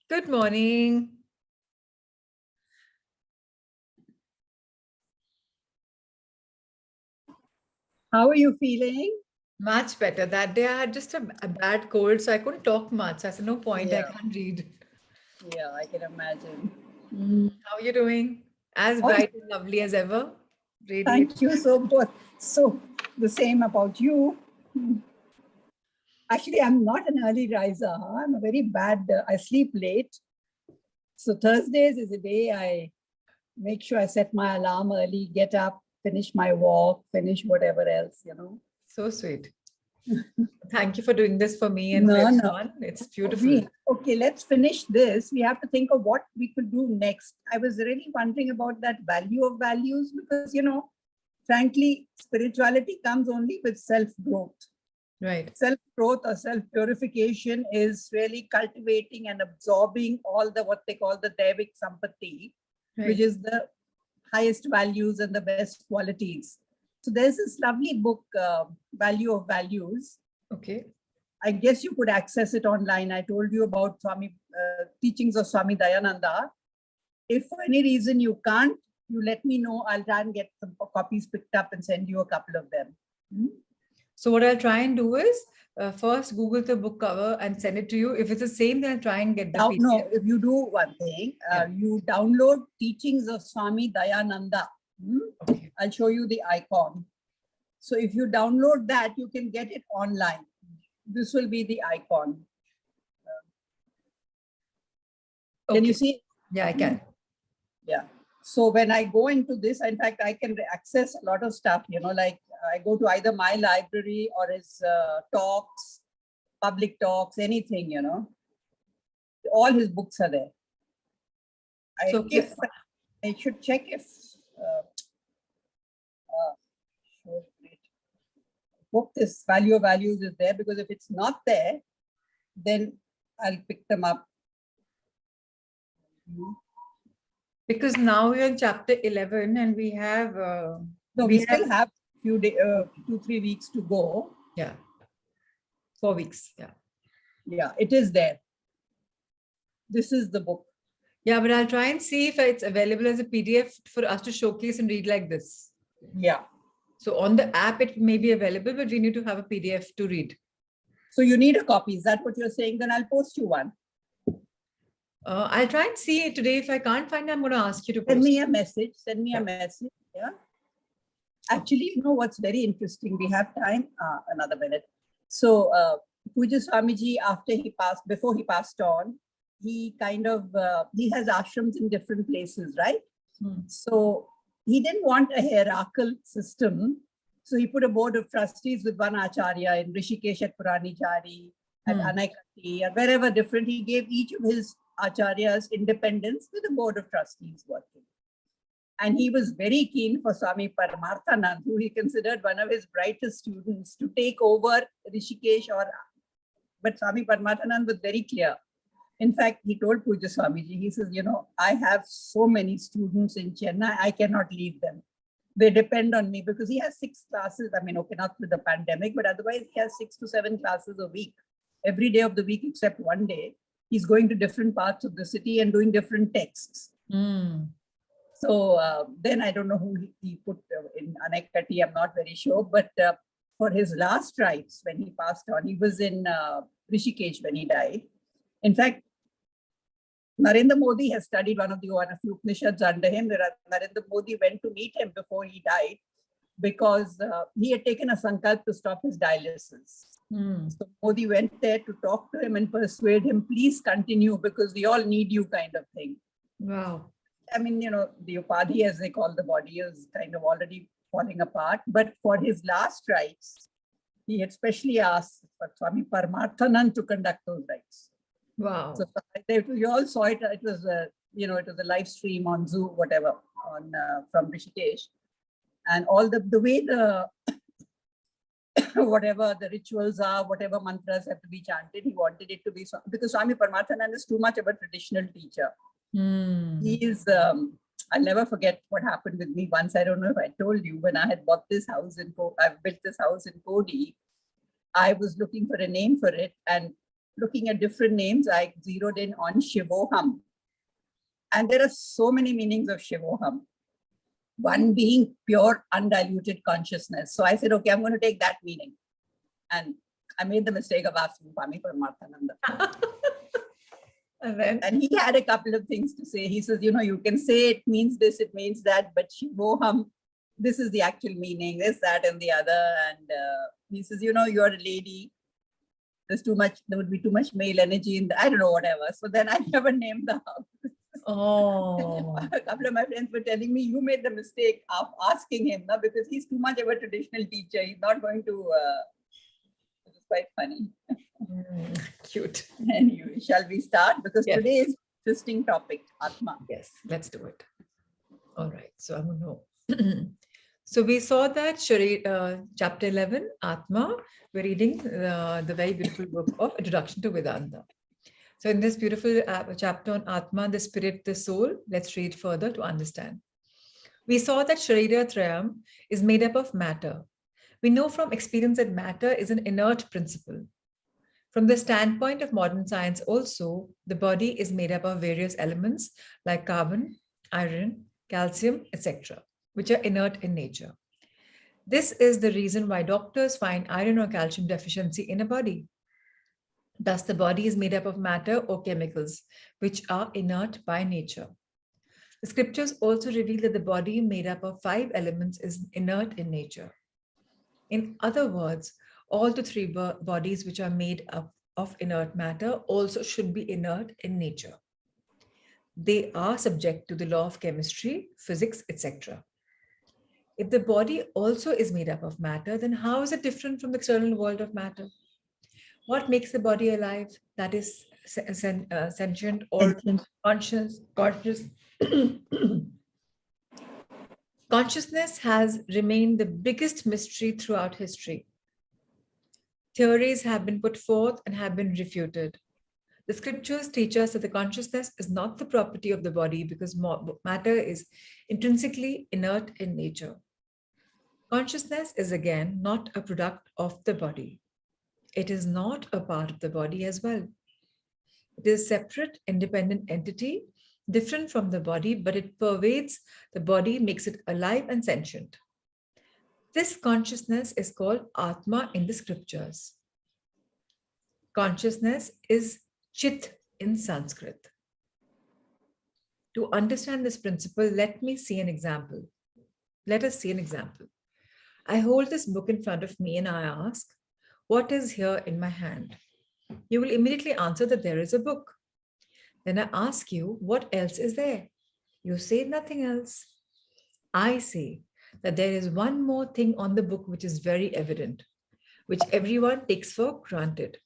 Good morning. How are you feeling? Much better. That day I had just a bad cold, so I couldn't talk much. I said, no point, I Yeah. can't read. Yeah, I can imagine. How are you doing? As Oh, bright and lovely as ever. Radiant. thank you so much. So the same about you. Actually, I'm not an early riser. Huh? I'm a very bad. I sleep late. So Thursdays is a day I make sure I set my alarm early, get up, finish my walk, finish whatever else, So sweet. Thank you for doing this for me and for No, no. everyone. It's beautiful. Okay, let's finish this. We have to think of what we could do next. I was really wondering about that value of values because, frankly, spirituality comes only with self-growth. Right. Self-growth or self-purification is really cultivating and absorbing all the what they call the Devik Sampatti, Right. which is the highest values and the best qualities. So there's this lovely book, Value of Values. Okay. I guess you could access it online. I told you about teachings of Swami Dayananda. If for any reason you can't, you let me know. I'll try and get some copies picked up and send you a couple of them. So what I'll try and do is first Google the book cover and send it to you. If it's the same, then I'll try and get the Now, PDF. no, if you do one thing, you download teachings of Swami Dayananda. Okay. I'll show you the icon. So if you download that, you can get it online. This will be the icon. Can you see? Yeah, I can. Yeah. So when I go into this, in fact, I can access a lot of stuff, like I go to either my library or his talks, public talks, anything, all his books are there. So I should check if book this Value of Values is there, because if it's not there, then I'll pick them up. Because now we're in chapter 11 and we have no, we still have few days, 2-3 weeks to go. Yeah, 4 weeks. Yeah, it is there. This is the book. Yeah, but I'll try and see if it's available as a PDF for us to showcase and read like this. Yeah. So on the app, it may be available, but we need to have a PDF to read. So you need a copy. Is that what you're saying? Then I'll post you one. I'll try and see it today. If I can't find it, I'm going to ask you to post. Send me a message. Send me a message. Yeah. Actually, you know what's very interesting? We have time. Another minute. So Puja Swamiji, before he passed on, he kind of, he has ashrams in different places, right? So he didn't want a hierarchical system. So he put a board of trustees with one acharya in Rishikesh at Puranijari, at Anaikatti, or wherever different. He gave each of his acharyas independence with a board of trustees working. And he was very keen for Swami Paramarthanand, who he considered one of his brightest students, to take over Rishikesh. But Swami Paramarthanand was very clear. In fact, he told Puja Swamiji, he says, I have so many students in Chennai, I cannot leave them. They depend on me, because he has 6 classes. I mean, okay, not with the pandemic, but otherwise he has 6 to 7 classes a week, every day of the week except one day. he's going to different parts of the city and doing different texts. Mm. So then I don't know who he put in Anaikatti, I'm not very sure, but for his last rites when he passed on, he was in Rishikesh when he died. In fact, Narendra Modi has studied one of the Upanishads under him. Narendra Modi went to meet him before he died because he had taken a sankalp to stop his dialysis. Mm. So Modi went there to talk to him and persuade him, please continue because we all need you, kind of thing. Wow. I mean, you know, the Upadhi, as they call the body, is kind of already falling apart. But for his last rites, he had specially asked for Swami Paramarthanand to conduct those rites. Wow. So you all saw it. It was you know, it was a live stream on Zoom, whatever, on from Rishikesh, and all the way the whatever the rituals are, whatever mantras have to be chanted, he wanted it to be so, because Swami Paramarthanand is too much of a traditional teacher. Mm. He is. I'll never forget what happened with me once. I don't know if I told you, when I had bought this house I've built this house in Kodi. I was looking for a name for it, and looking at different names, I zeroed in on Shivoham. And there are so many meanings of Shivoham. One being pure, undiluted consciousness. So I said, okay, I'm going to take that meaning. And I made the mistake of asking Swami Paramarthananda. And he had a couple of things to say. He says, you know, you can say it means this, it means that, but Shivoham, this is the actual meaning, this, that, and the other. And he says, you know, you're a lady. There's too much, there would be too much male energy in the, I don't know, whatever. So then I never named the house. Oh. A couple of my friends were telling me, you made the mistake of asking him, no, because he's too much of a traditional teacher. He's not going to, it's quite funny. Cute. Anyway, shall we start? Because yes. Today is interesting topic, Atma. Yes, let's do it. All right. So I'm going to. So we saw that chapter 11, Atma. We're reading the very beautiful book of Introduction to Vedanta. So in this beautiful chapter on Atma, the spirit, the soul, let's read further to understand. We saw that Sharira Trayam is made up of matter. We know from experience that matter is an inert principle. From the standpoint of modern science also, the body is made up of various elements like carbon, iron, calcium, etc., which are inert in nature. This is the reason why doctors find iron or calcium deficiency in a body. Thus, the body is made up of matter or chemicals, which are inert by nature. The scriptures also reveal that the body made up of 5 elements is inert in nature. In other words, all the 3 bodies which are made up of inert matter also should be inert in nature. They are subject to the law of chemistry, physics, etc. If the body also is made up of matter, then how is it different from the external world of matter? What makes the body alive? That is sentient or conscious. Consciousness has remained the biggest mystery throughout history. Theories have been put forth and have been refuted. The scriptures teach us that the consciousness is not the property of the body because matter is intrinsically inert in nature. Consciousness is again not a product of the body. It is not a part of the body as well. It is a separate, independent entity, different from the body, but it pervades the body, makes it alive and sentient. This consciousness is called Atma in the scriptures. Consciousness is Chit in Sanskrit. To understand this principle, let me see an example. Let us see an example. I hold this book in front of me and I ask, what is here in my hand? You will immediately answer that there is a book. Then I ask you, what else is there? You say nothing else. I say that there is one more thing on the book which is very evident, which everyone takes for granted.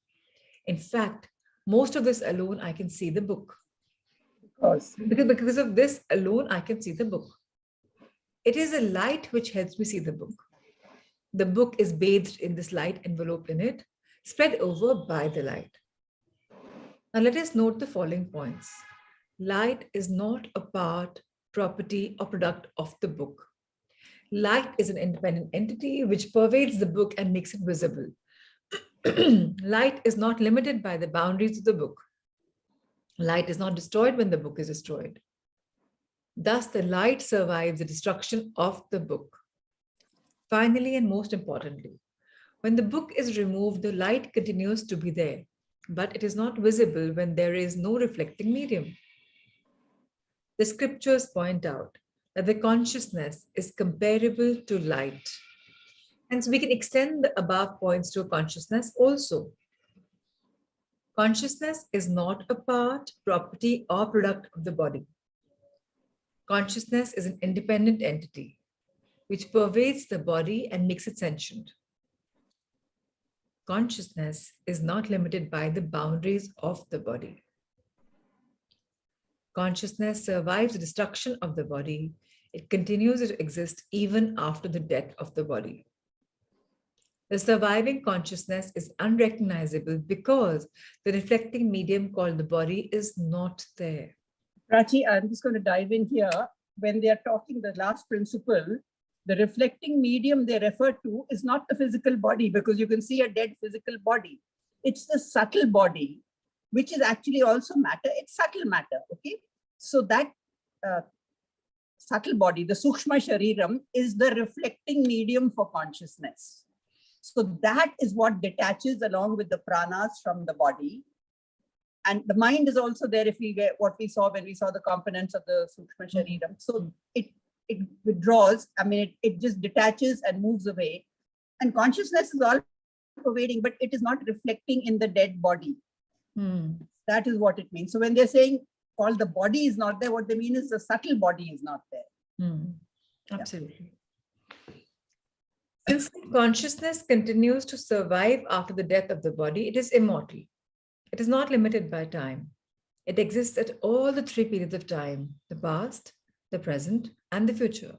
In fact, most of this alone, I can see the book. Because of this alone, I can see the book. It is a light which helps me see the book. The book is bathed in this light, enveloped in it, spread over by the light. Now let us note the following points. Light is not a part, property, or product of the book. Light is an independent entity which pervades the book and makes it visible. Light is not limited by the boundaries of the book. Light is not destroyed when the book is destroyed. Thus, the light survives the destruction of the book. Finally, and most importantly, when the book is removed, the light continues to be there, but it is not visible when there is no reflecting medium. The scriptures point out that the consciousness is comparable to light. Hence, we can extend the above points to consciousness also. Consciousness is not a part, property, or product of the body. Consciousness is an independent entity which pervades the body and makes it sentient. Consciousness is not limited by the boundaries of the body. Consciousness survives the destruction of the body. It continues to exist even after the death of the body. The surviving consciousness is unrecognizable because the reflecting medium called the body is not there. Prachi, I'm just going to dive in here. When they are talking the last principle, the reflecting medium they refer to is not the physical body, because you can see a dead physical body. It's the subtle body, which is actually also matter. It's subtle matter, okay? So that subtle body, the Sukshma Shariram, is the reflecting medium for consciousness. So that is what detaches along with the pranas from the body. And the mind is also there if we get what we saw when we saw the components of the Sukshma Shariram. So it withdraws, I mean, it just detaches and moves away. And consciousness is all pervading, but it is not reflecting in the dead body. That is what it means. So when they're saying called the body is not there, what they mean is the subtle body is not there. Absolutely. Since consciousness continues to survive after the death of the body, it is immortal. It is not limited by time. It exists at all the three periods of time, the past, the present, and the future.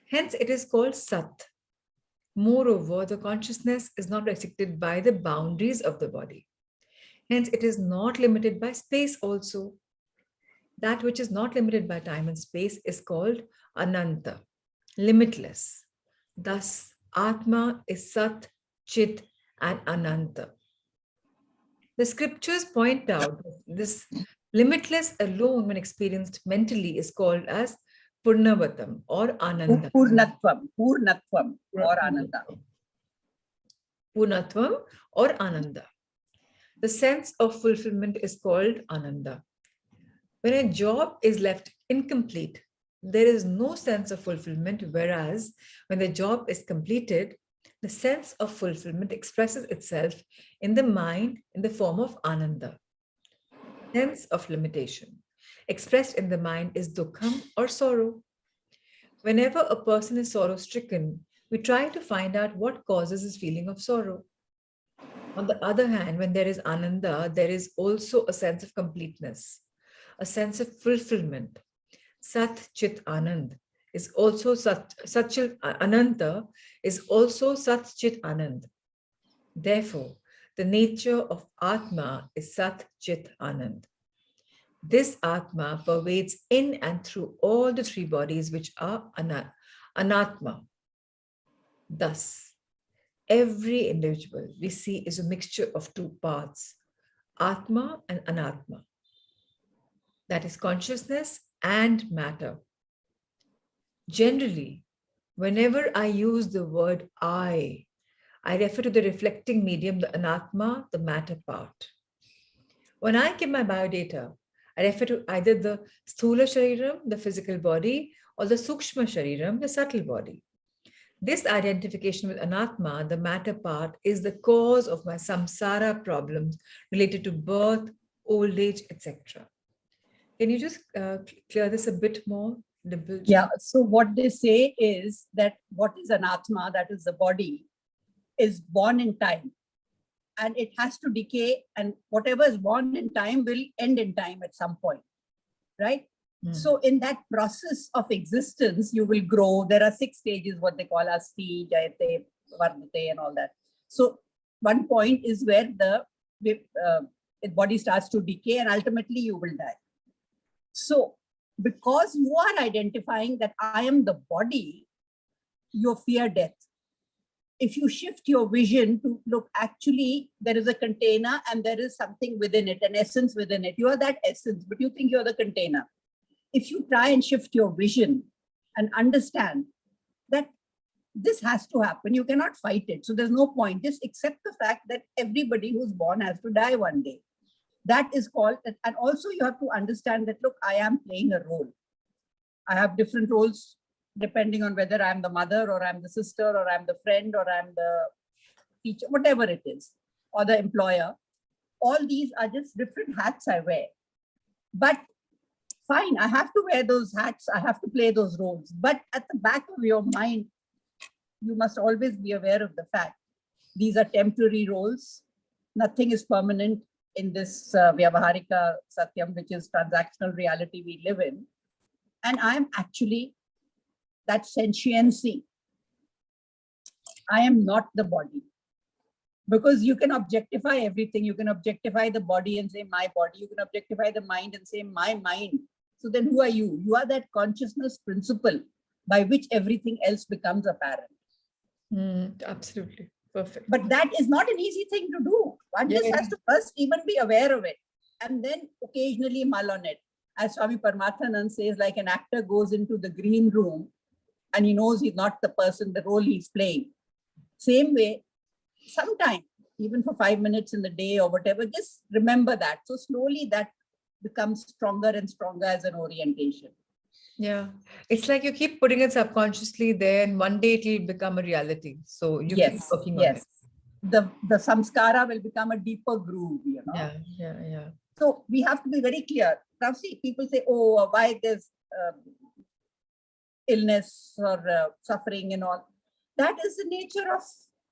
Hence, it is called Sat. Moreover, the consciousness is not restricted by the boundaries of the body. Hence, it is not limited by space also. That which is not limited by time and space is called Ananta, limitless. Thus, Atma is Sat, Chit, and Ananta. The scriptures point out this limitless alone, when experienced mentally, is called as Purnavatam or Ananda. Purnatvam or Ananda. Purnatvam or Ananda. The sense of fulfillment is called Ananda. When a job is left incomplete, there is no sense of fulfillment, whereas when the job is completed, the sense of fulfillment expresses itself in the mind in the form of Ananda. Sense of limitation expressed in the mind is Dukkham or sorrow. Whenever a person is sorrow-stricken, we try to find out what causes his feeling of sorrow. On the other hand, when there is Ananda, there is also a sense of completeness, a sense of fulfillment. Sat Chit Anand is also Satchit Ananta is also Sat Chit Anand. Therefore, the nature of Atma is Sat Chit Anand. This Atma pervades in and through all the three bodies which are Anatma. Thus, every individual we see is a mixture of two parts, Atma and Anatma. That is consciousness and matter. Generally, whenever I use the word I refer to the reflecting medium, the Anatma, the matter part. When I give my biodata, I refer to either the Sthula Shariram, the physical body, or the Sukshma Shariram, the subtle body. This identification with Anatma, the matter part, is the cause of my samsara problems related to birth, old age, etc. Can you just clear this a bit more, Dimple? Yeah, so what they say is that what is Anatma, that is the body, is born in time. And it has to decay, and whatever is born in time will end in time at some point, right? So in that process of existence, you will grow. There are 6 stages, what they call Asti, Jayate, Vardhate, and all that. So one point is where the body starts to decay and ultimately you will die. So because you are identifying that I am the body, you fear death. if you shift your vision to look, actually, there is a container and there is something within it, an essence within it. You are that essence, but you think you're the container. If you try and shift your vision and understand that this has to happen, you cannot fight it. So there's no point. Just accept the fact that everybody who's born has to die one day. That is called, and also you have to understand that, look, I am playing a role. I have different roles depending on whether I'm the mother or I'm the sister or I'm the friend or I'm the teacher, whatever it is, or the employer. All these are just different hats I wear. But fine, I have to wear those hats. I have to play those roles. But at the back of your mind, you must always be aware of the fact these are temporary roles. Nothing is permanent in this Vyavaharika Satyam, which is transactional reality we live in. And I'm actually that sentiency. I am not the body. Because you can objectify everything. You can objectify the body and say my body. You can objectify the mind and say my mind. So then who are you? You are that consciousness principle by which everything else becomes apparent. Absolutely. Perfect. But that is not an easy thing to do. One just has to first even be aware of it and then occasionally mull on it. As Swami Paramathanand says, like an actor goes into the green room and he knows he's not the person, the role he's playing. Same way, sometime, even for 5 minutes in the day or whatever, just remember that. So slowly that becomes stronger and stronger as an orientation. Yeah, it's like you keep putting it subconsciously there and one day it will become a reality. So you keep working on it. The samskara will become a deeper groove, you know. Yeah. So we have to be very clear. Now see, people say, oh, why there's illness or suffering and all. That is the nature of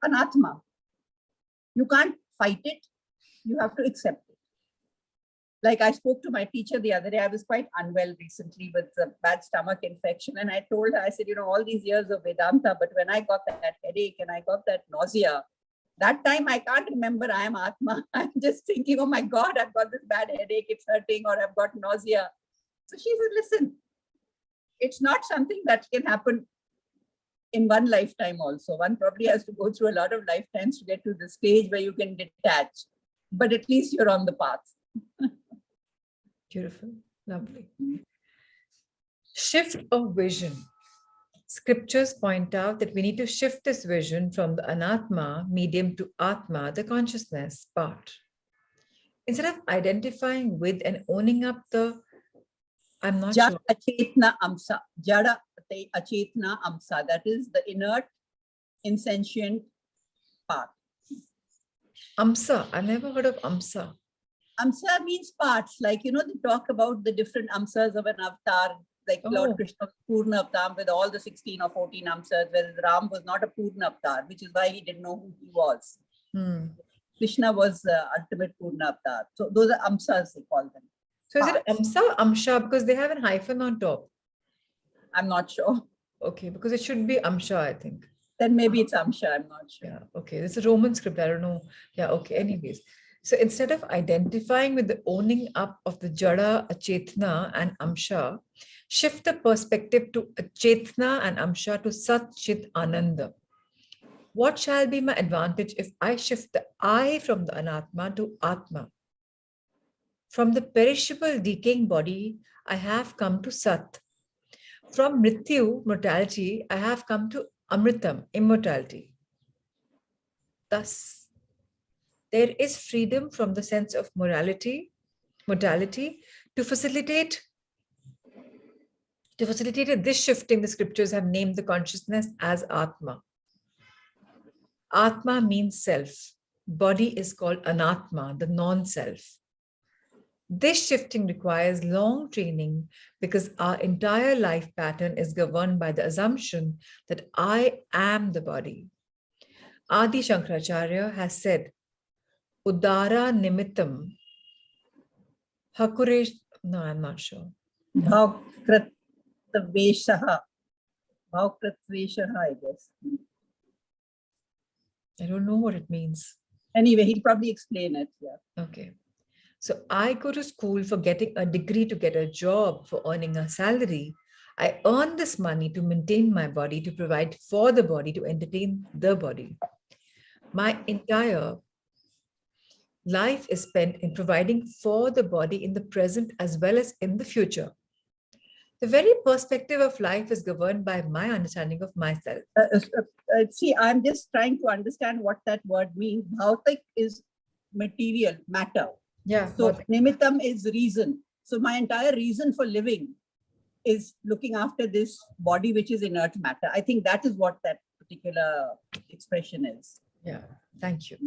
anatma. You can't fight it. You have to accept it. Like I spoke to my teacher the other day. I was quite unwell recently with a bad stomach infection. And I told her, I said, you know, all these years of Vedanta, but when I got that headache and I got that nausea, that time I can't remember I am Atma. I'm just thinking, oh my God, I've got this bad headache, it's hurting, or I've got nausea. So she said, listen, it's not something that can happen in one lifetime also. One probably has to go through a lot of lifetimes to get to the stage where you can detach. But at least you're on the path. Beautiful. Lovely. Shift of vision. Scriptures point out that we need to shift this vision from the anatma medium to atma, the consciousness part. Instead of identifying with and owning up the, I'm not Jada sure. Achetna Amsa. Jada Achetna Amsa. That is the inert, insentient part. Amsa. I never heard of Amsa. Amsa means parts. Like, you know, they talk about the different Amsas of an avatar. Like Lord Krishna was Purna Avatar with all the 16 or 14 Amsas, whereas Ram was not a Purna Avatar, which is why he didn't know who he was. Krishna was the ultimate Purna Avatar. So those are Amsas, they call them. So is it Amsa or Amsha? Because they have a hyphen on top. I'm not sure. Okay, because it should be Amsha, I think. Then maybe it's Amsha, I'm not sure. Yeah, okay. It's a Roman script, I don't know. Yeah, okay, anyways. So instead of identifying with the owning up of the Jada, Achetna and Amsha, shift the perspective to Achetna and Amsha to Sat Chit Ananda. What shall be my advantage if I shift the I from the Anatma to Atma? From the perishable decaying body, I have come to Sat. From Mrityu, mortality, I have come to Amritam, immortality. Thus, there is freedom from the sense of mortality to facilitate this shifting. The scriptures have named the consciousness as Atma. Atma means self. Body is called Anatma, the non-self. This shifting requires long training because our entire life pattern is governed by the assumption that I am the body. Adi Shankaracharya has said, Udara Nimittam Hakuresh. No, I'm not sure. Bhavkratveshaha, I guess. I don't know what it means. Anyway, he'll probably explain it. Yeah. Okay. So I go to school for getting a degree to get a job, for earning a salary. I earn this money to maintain my body, to provide for the body, to entertain the body. My entire life is spent in providing for the body in the present as well as in the future. The very perspective of life is governed by my understanding of myself. See, I'm just trying to understand what that word means. Bhautik is material, matter. Yeah. So nimittam is reason. So my entire reason for living is looking after this body, which is inert matter. I think that is what that particular expression is. Yeah, thank you.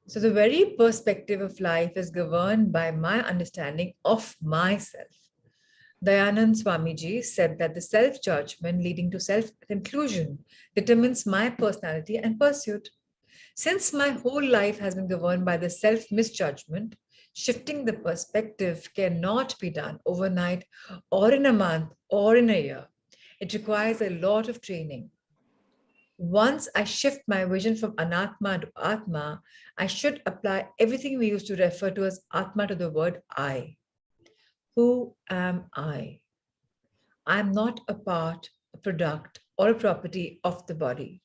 So the very perspective of life is governed by my understanding of myself. Dayanand Swamiji said that the self-judgment leading to self-conclusion determines my personality and pursuit. Since my whole life has been governed by the self-misjudgment, shifting the perspective cannot be done overnight or in a month or in a year. It requires a lot of training. Once I shift my vision from Anatma to Atma, I should apply everything we used to refer to as Atma to the word I. Who am I? I am not a part, a product, or a property of the body.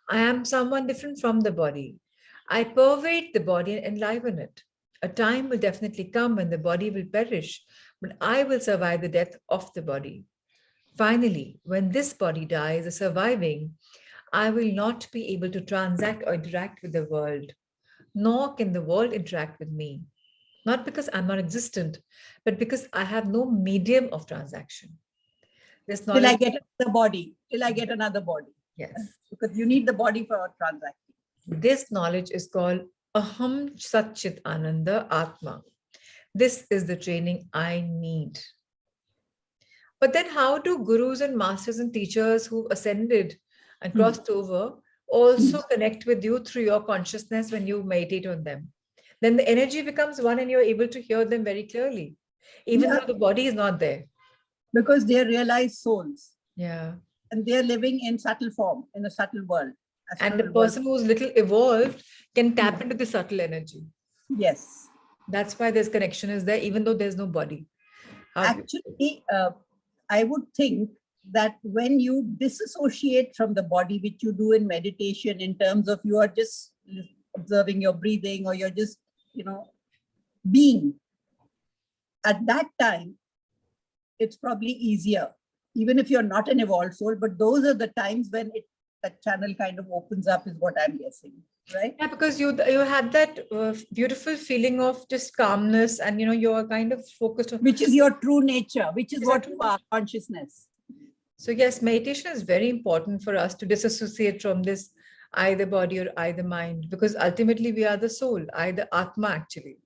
I am someone different from the body. I pervade the body and enliven it. A time will definitely come when the body will perish, but I will survive the death of the body. Finally, when this body dies, the surviving, I will not be able to transact or interact with the world, nor can the world interact with me. Not because I'm not existent, but because I have no medium of transaction. This knowledge, till I get another body, till I get another body. Yes. Because you need the body for transacting. This knowledge is called Aham Sat Chit Ananda Atma. This is the training I need. But then how do gurus and masters and teachers who ascended and crossed over also connect with you through your consciousness when you meditate on them? Then the energy becomes one and you're able to hear them very clearly, even though the body is not there. Because they are realized souls. Yeah. And they're living in subtle form, in a subtle world. And the person who's little evolved can tap into the subtle energy. Yes. That's why this connection is there, even though there's no body. Actually, I would think that when you disassociate from the body, which you do in meditation, in terms of you are just observing your breathing, or you're just, being, at that time, it's probably easier, even if you're not an evolved soul, but those are the times when that channel kind of opens up, is what I'm guessing, right? Yeah, because you had that beautiful feeling of just calmness, and you're kind of focused on, which is your true nature, which is what you are, consciousness. So yes, meditation is very important for us to disassociate from this either body or either mind, because ultimately we are the soul, either Atma actually.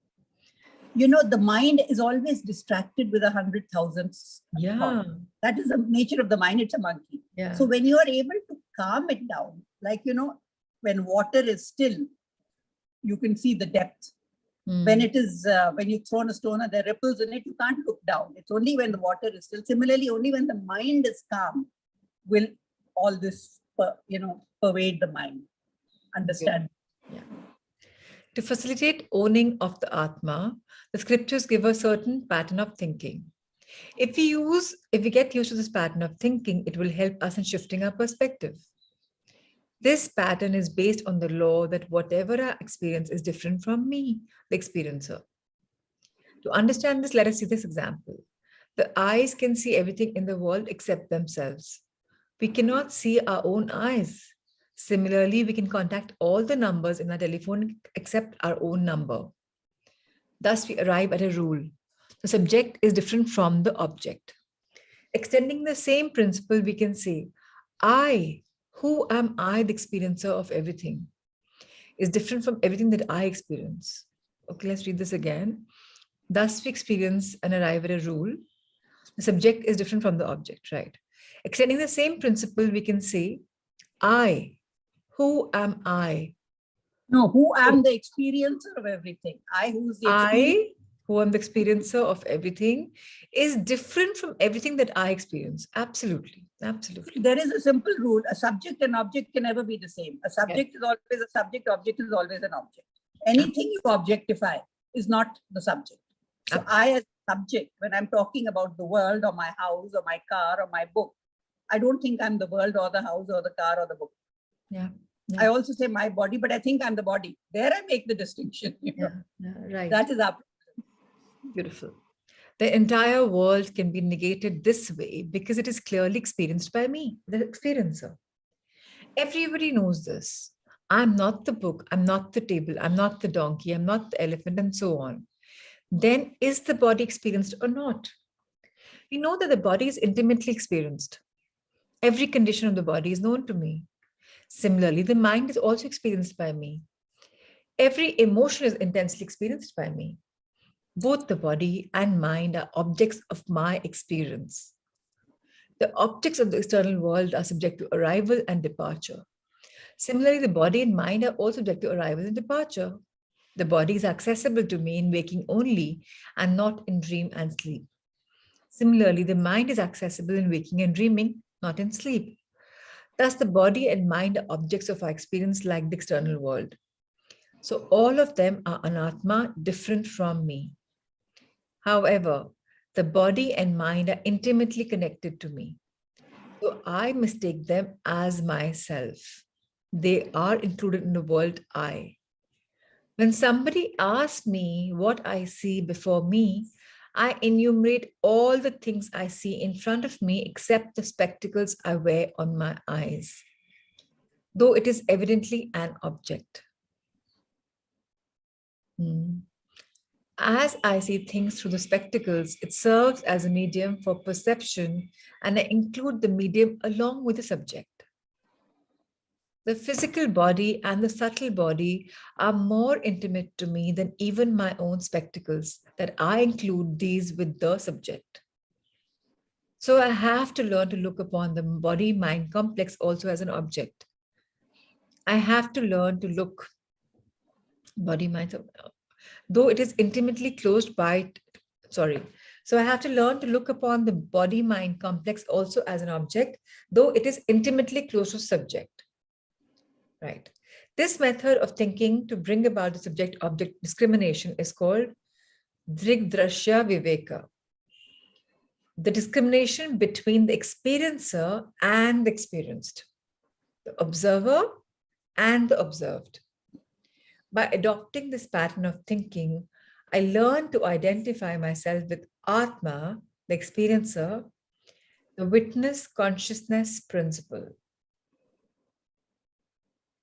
The mind is always distracted with 100,000. Yeah. That is the nature of the mind. It's a monkey. Yeah. So when you are able to calm it down, like, when water is still, you can see the depth. When it is, when you've thrown a stone and there are ripples in it, you can't look down. It's only when the water is still. Similarly, only when the mind is calm will all this, pervade the mind. Understand? Yeah. To facilitate owning of the Atma, the scriptures give a certain pattern of thinking. If we get used to this pattern of thinking, it will help us in shifting our perspective. This pattern is based on the law that whatever I experience is different from me, the experiencer. To understand this, let us see this example. The eyes can see everything in the world except themselves. We cannot see our own eyes. Similarly, we can contact all the numbers in our telephone except our own number. Thus, we arrive at a rule. The subject is different from the object. Extending the same principle, we can say, who am I, the experiencer of everything, is different from everything that I experience. Okay, let's read this again. Thus, we experience and arrive at a rule. The subject is different from the object, right? Extending the same principle, we can say, who am I? No, who am the experiencer of everything? Who's the experiencer? Who am the experiencer of everything, is different from everything that I experience. Absolutely. Absolutely. There is a simple rule. A subject and object can never be the same. A subject is always a subject. Object is always an object. Anything you objectify is not the subject. So I as subject. When I'm talking about the world or my house or my car or my book, I don't think I'm the world or the house or the car or the book. Yeah. I also say my body, but I think I'm the body. There I make the distinction. Right. That is our Beautiful. The entire world can be negated this way because it is clearly experienced by me, the experiencer. Everybody knows this. I'm not the book, I'm not the table, I'm not the donkey, I'm not the elephant, and so on. Then is the body experienced or not? We know that the body is intimately experienced. Every condition of the body is known to me. Similarly, the mind is also experienced by me. Every emotion is intensely experienced by me. Both the body and mind are objects of my experience. The objects of the external world are subject to arrival and departure. Similarly, the body and mind are also subject to arrival and departure. The body is accessible to me in waking only and not in dream and sleep. Similarly, the mind is accessible in waking and dreaming, not in sleep. Thus, the body and mind are objects of our experience like the external world. So all of them are anatma, different from me. However, the body and mind are intimately connected to me. So I mistake them as myself. They are included in the world I. When somebody asks me what I see before me, I enumerate all the things I see in front of me except the spectacles I wear on my eyes, though it is evidently an object. As I see things through the spectacles, it serves as a medium for perception, and I include the medium along with the subject. The physical body and the subtle body are more intimate to me than even my own spectacles, that I include these with the subject. So I have to learn to look upon the body-mind complex also as an object. I have to learn to look body-mind, though it is intimately closed by, So I have to learn to look upon the body-mind complex also as an object, though it is intimately close to subject. Right. This method of thinking to bring about the subject-object discrimination is called Drigdrashya Viveka. The discrimination between the experiencer and the experienced, the observer and the observed. By adopting this pattern of thinking, I learn to identify myself with Atma, the experiencer, the witness consciousness principle.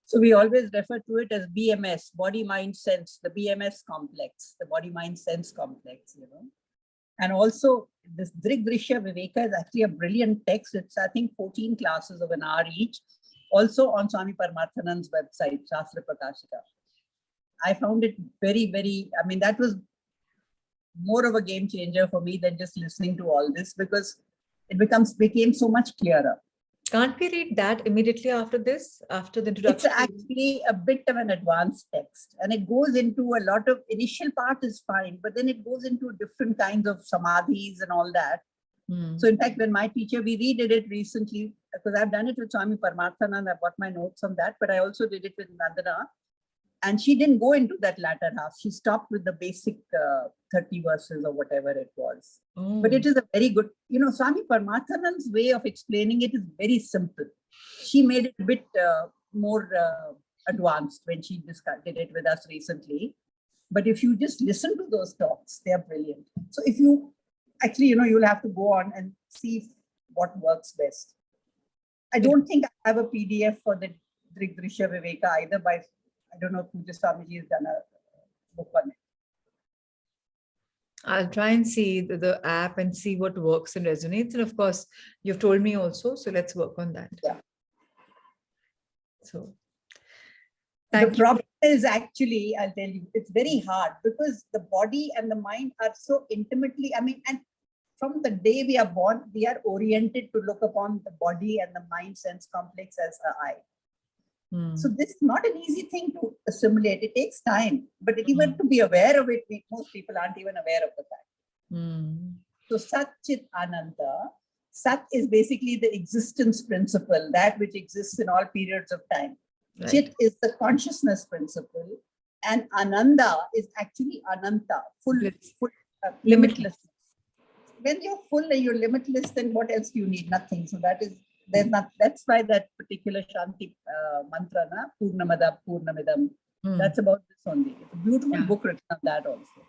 So we always refer to it as BMS, body, mind, sense, the BMS complex, the body, mind, sense complex, And also this Drigdrishya Viveka is actually a brilliant text. It's, I think, 14 classes of an hour each, also on Swami Paramarthanand's website, Shastra Prakashika. I found it very, very, that was more of a game changer for me than just listening to all this, because it became so much clearer. Can't we read that immediately after this, after the introduction? It's actually a bit of an advanced text, and it goes into a lot of, initial part is fine, but then it goes into different kinds of samadhis and all that. So in fact, when my teacher, we redid it recently, because I've done it with Swami Paramarthanand, I've got my notes on that, but I also did it with Nandana. And she didn't go into that latter half. She stopped with the basic 30 verses or whatever it was. But it is a very good, Swami Paramarthanand's way of explaining it is very simple. She made it a bit more advanced when she did it with us recently. But if you just listen to those talks, they are brilliant. So if you actually, you'll have to go on and see what works best. I don't think I have a PDF for the Drigdrishya Viveka either, by, I don't know if Puja Swamiji has done a book on it. I'll try and see the app and see what works and resonates. And of course, you've told me also, so let's work on that. Yeah. So the problem is actually, I'll tell you, it's very hard because the body and the mind are so intimately, and from the day we are born, we are oriented to look upon the body and the mind sense complex as the I. So this is not an easy thing to assimilate. It takes time, but even to be aware of it, most people aren't even aware of the fact. So Sat Chit Ananta, Sat is basically the existence principle, that which exists in all periods of time. Right. Chit is the consciousness principle, and Ananda is actually Ananta, full limitlessness. when you're full and you're limitless, then what else do you need? Nothing. So there's not. That's why that particular Shanti mantra, na Purnamada Purnamidam. That's about this only. It's a beautiful book written on that also.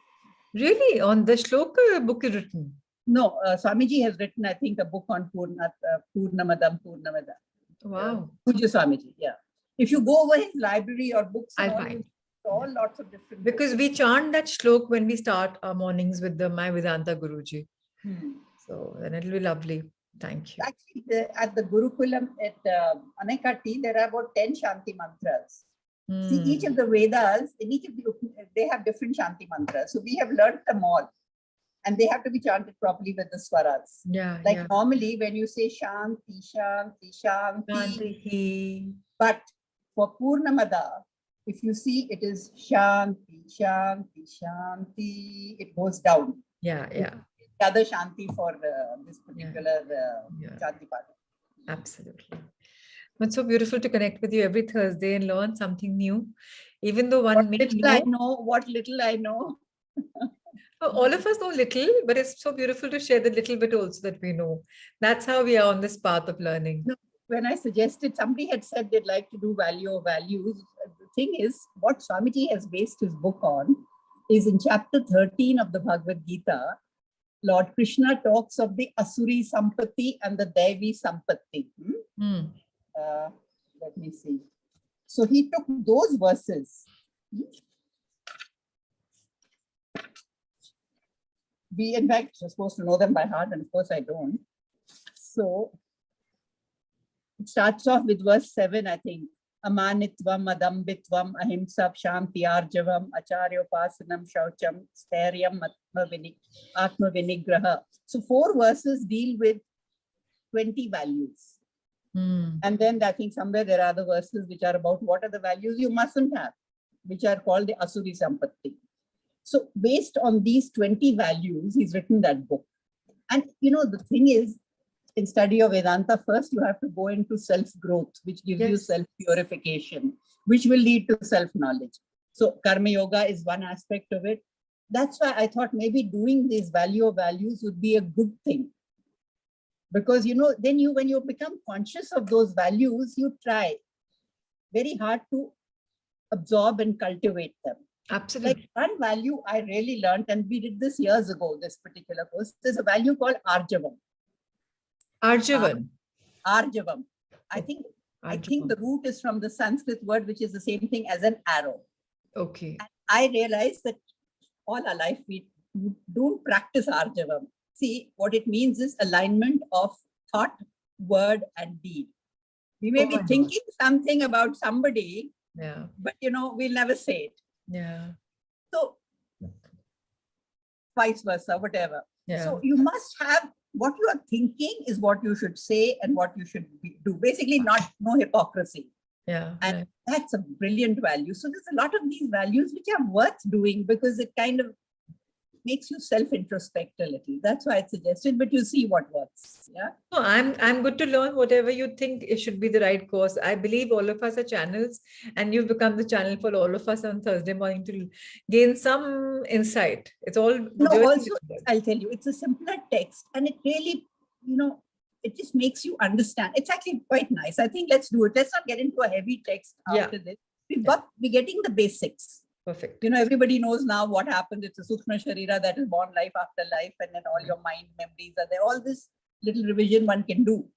Really? On the shloka book is written? No, Swamiji has written, I think, a book on Purnamadam Purnamada. Wow. Puja Swamiji, yeah. If you go over his library or books, I'll find. All lots of different because books. we chant that shlok when we start our mornings with the My Vedanta Guruji. So then it'll be lovely. Thank you. Actually, at the Gurukulam at Anekati, there are about 10 Shanti mantras. See, each of the Vedas, in each of they have different Shanti mantras. So we have learned them all. And they have to be chanted properly with the swaras. Yeah. Normally, when you say Shanti, Shanti, Shanti. But for Purnamada, if you see, it is Shanti, Shanti, Shanti. It goes down. Yeah. The other Shanti for this particular Shanti part. Absolutely. It's so beautiful to connect with you every Thursday and learn something new. Even though what little I know. All of us know little, but it's so beautiful to share the little bit also that we know. That's how we are on this path of learning. No, when I suggested, somebody had said they'd like to do value or values. The thing is, what Swamiji has based his book on is in chapter 13 of the Bhagavad Gita, Lord Krishna talks of the Asuri Sampatti and the Devi Sampatti. Let me see. So he took those verses. We, in fact, are supposed to know them by heart, and of course I don't. So it starts off with verse 7, I think. Amanitvam, Adambitvam, Ahimsa, Shanti, Arjavam, Acharyopasanam, Shaucham, Stairyam, Atma Vinigraha. So 4 verses deal with 20 values. And then I think somewhere there are other verses which are about what are the values you mustn't have, which are called the Asuri Sampatti. So based on these 20 values, he's written that book. And the thing is, in study of Vedanta, first you have to go into self-growth, which gives you self-purification, which will lead to self-knowledge. So Karma Yoga is one aspect of it. That's why I thought maybe doing these value of values would be a good thing. Because, then when you become conscious of those values, you try very hard to absorb and cultivate them. Absolutely. Like one value I really learned, and we did this years ago, this particular course, there's a value called Arjavam. Arjavam. I think the root is from the Sanskrit word, which is the same thing as an arrow. Okay. And I realized that all our life we don't practice Arjavam. See, what it means is alignment of thought, word, and deed. We may be thinking something about somebody, but we'll never say it. Yeah. So vice versa, whatever. Yeah. So you must have what you are thinking is what you should say and what you should do. Basically, no hypocrisy. Yeah. And that's a brilliant value. So there's a lot of these values which are worth doing because it kind of makes you self-introspect a little. That's why I suggested, but you see what works. Yeah. No, I'm good to learn whatever you think it should be the right course. I believe all of us are channels, and you've become the channel for all of us on Thursday morning to gain some insight. It's all. Also, I'll tell you, it's a simpler text, and it really, it just makes you understand. It's actually quite nice. I think let's do it. Let's not get into a heavy text after this. We're getting the basics. Perfect. Everybody knows now what happens. It's a Sukshma Sharira that is born life after life, and then all your mind memories are there. All this little revision one can do.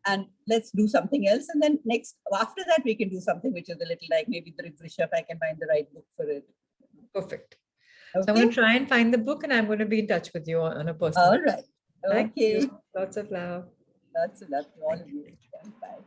And let's do something else. And then after that, we can do something which is a little like maybe Drisha, if I can find the right book for it. Perfect. Okay. So I'm going to try and find the book, and I'm going to be in touch with you on a personal. All right. Thank you. Lots of love. Lots of love to all of you. Bye.